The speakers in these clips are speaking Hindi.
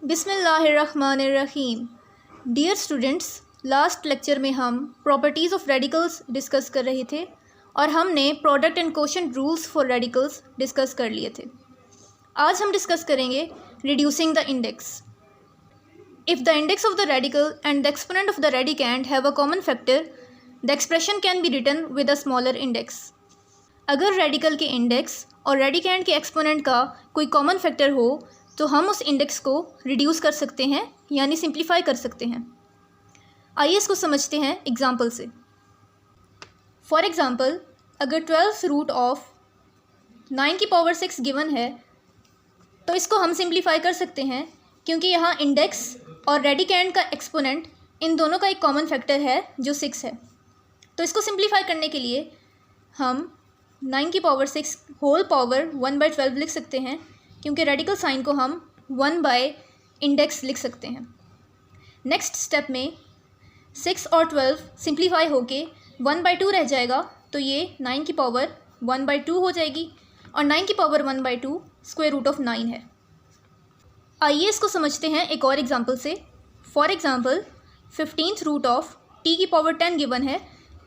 बिस्मिल्लाहिर्रहमानिर्रहीम। डियर स्टूडेंट्स, लास्ट लेक्चर में हम प्रॉपर्टीज़ ऑफ रेडिकल्स डिस्कस कर रहे थे और हमने product and quotient rules for radicals discuss कर लिए थे। आज हम डिस्कस करेंगे reducing the index. If the index of the radical and the exponent of the radicand have a common factor, the expression can be written with a smaller index. अगर रेडिकल के इंडेक्स और रेडिकैंड के एक्सपोनेंट का कोई कॉमन फैक्टर हो तो हम उस इंडेक्स को रिड्यूस कर सकते हैं, यानी सिंप्लीफाई कर सकते हैं। आइए इसको समझते हैं एग्जाम्पल से। फॉर एग्ज़ाम्पल, अगर 12th रूट ऑफ 9 की पावर 6 गिवन है तो इसको हम सिंप्लीफाई कर सकते हैं, क्योंकि यहाँ इंडेक्स और रेडिकैंड का एक्सपोनेंट इन दोनों का एक कॉमन फैक्टर है जो 6 है। तो इसको सिंप्लीफाई करने के लिए हम 9 की पावर 6 होल पावर 1/12 लिख सकते हैं, क्योंकि रेडिकल साइन को हम 1/इंडेक्स लिख सकते हैं। नेक्स्ट स्टेप में 6 और 12 सिंप्लीफाई होके 1/2 रह जाएगा, तो ये 9 की पावर 1/2 हो जाएगी और 9 की पावर 1/2 स्क्वायर रूट ऑफ 9 है। आइए इसको समझते हैं एक और एग्जांपल से। For example, 15th root of t की पावर 10 गिवन है,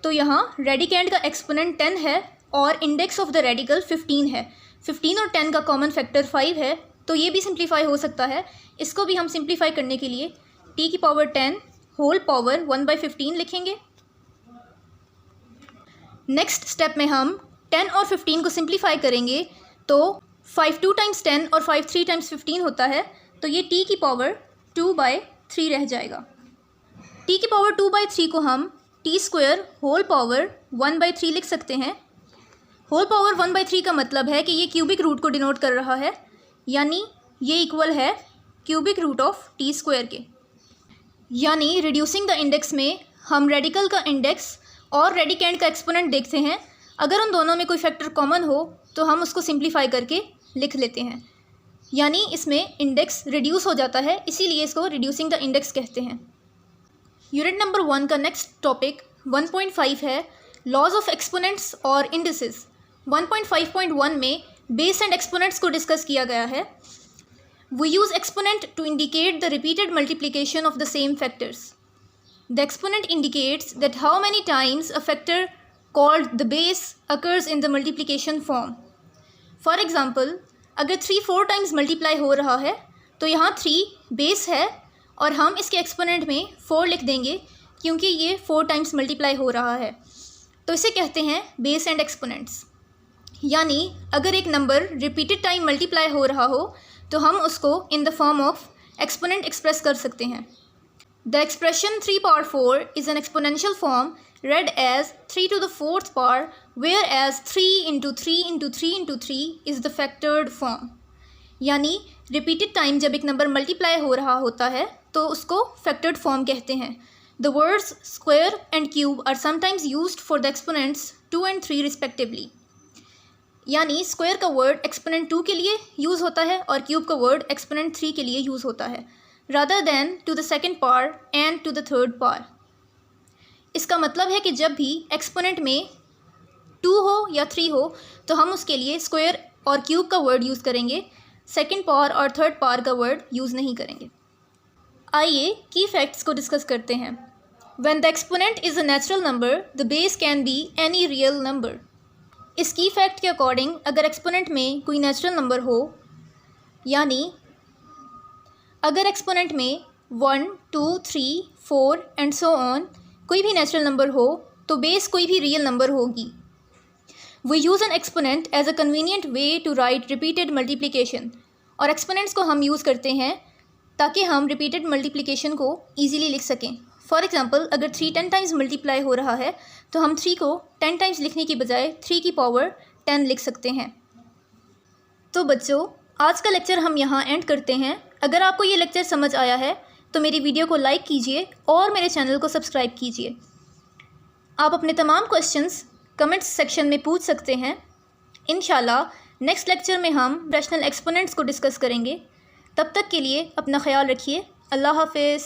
तो यहाँ रेडिकैंड का एक्सपोनेंट 10 है और इंडेक्स ऑफ द रेडिकल 15 है। 15 और 10 का कॉमन फैक्टर 5 है, तो ये भी सिंप्लीफाई हो सकता है। इसको भी हम सिंप्लीफाई करने के लिए t की पावर 10 होल पावर 1/15 लिखेंगे। नेक्स्ट स्टेप में हम 10 और 15 को सिंप्लीफाई करेंगे, तो 5 2 टाइम्स 10 और 5 3 टाइम्स 15 होता है, तो ये t की पावर 2/3 रह जाएगा। t की पावर 2/3 को हम t स्क्वायर होल पावर 1/3 लिख सकते हैं। होल पावर 1/3 का मतलब है कि ये क्यूबिक रूट को डिनोट कर रहा है, यानी ये इक्वल है cubic root of T square के। यानी रिड्यूसिंग द इंडेक्स में हम रेडिकल का इंडेक्स और रेडिकैंड का एक्सपोनेंट देखते हैं। अगर उन दोनों में कोई फैक्टर कॉमन हो तो हम उसको सिंप्लीफाई करके लिख लेते हैं, यानी इसमें इंडेक्स रिड्यूस हो जाता है, इसीलिए इसको रिड्यूसिंग द इंडेक्स कहते हैं। यूनिट नंबर 1 का नेक्स्ट टॉपिक 1.5 है, लॉज ऑफ एक्सपोनेंट्स और इंडिसेस। 1.5.1 में बेस एंड एक्सपोनेंट्स को डिस्कस किया गया है। We use exponent to indicate the repeated multiplication of the same factors. The exponent indicates that how many times a factor called the base occurs in the multiplication form. For example, अगर 3 4 टाइम्स मल्टीप्लाई हो रहा है तो यहाँ 3 बेस है और हम इसके एक्सपोनेंट में 4 लिख देंगे, क्योंकि ये 4 टाइम्स मल्टीप्लाई हो रहा है। तो इसे कहते हैं बेस एंड एक्सपोनेंट्स। यानी अगर एक नंबर रिपीटेड टाइम मल्टीप्लाई हो रहा हो तो हम उसको in the form of exponent express कर सकते हैं। The expression 3 power 4 is an exponential form read as 3 to the 4th power, whereas 3 into 3 into 3 into 3 is the factored form। यानी रिपीटेड टाइम जब एक नंबर मल्टीप्लाई हो रहा होता है तो उसको फैक्टर्ड फॉर्म कहते हैं। The words square and cube are sometimes used for the exponents 2 and 3 respectively. यानी स्क्वायर का वर्ड एक्सपोनेंट 2 के लिए यूज़ होता है और क्यूब का वर्ड एक्सपोनेंट 3 के लिए यूज़ होता है, rather than to the second power and to the third power. इसका मतलब है कि जब भी एक्सपोनेंट में 2 हो या 3 हो तो हम उसके लिए स्क्वायर और क्यूब का वर्ड यूज़ करेंगे, सेकेंड पावर और थर्ड पावर का वर्ड यूज़ नहीं करेंगे। आइए की फैक्ट्स को डिस्कस करते हैं। When the exponent is a natural number, the base can be any real number. इस की फैक्ट के अकॉर्डिंग अगर एक्सपोनेंट में कोई नेचुरल नंबर हो, यानी अगर एक्सपोनेंट में 1 2 3 4 एंड सो ऑन कोई भी नेचुरल नंबर हो तो बेस कोई भी रियल नंबर होगी। We use an exponent as a convenient way to write repeated multiplication. और एक्सपोनेंट्स को हम यूज़ करते हैं ताकि हम रिपीटेड मल्टीप्लिकेशन को ईजिली लिख सकें। फॉर एग्ज़ाम्पल, अगर 3 10 टाइम्स मल्टीप्लाई हो रहा है तो हम 3 को 10 टाइम्स लिखने की बजाय 3 की पावर 10 लिख सकते हैं। तो बच्चों, आज का लेक्चर हम यहाँ एंड करते हैं। अगर आपको ये लेक्चर समझ आया है तो मेरी वीडियो को लाइक कीजिए और मेरे चैनल को सब्सक्राइब कीजिए। आप अपने तमाम क्वेश्चंस कमेंट्स सेक्शन में पूछ सकते हैं। इंशाल्लाह नेक्स्ट लेक्चर में हम रैशनल एक्सपोनेंट्स को डिस्कस करेंगे। तब तक के लिए अपना ख्याल रखिए। अल्लाह हाफ़िज़।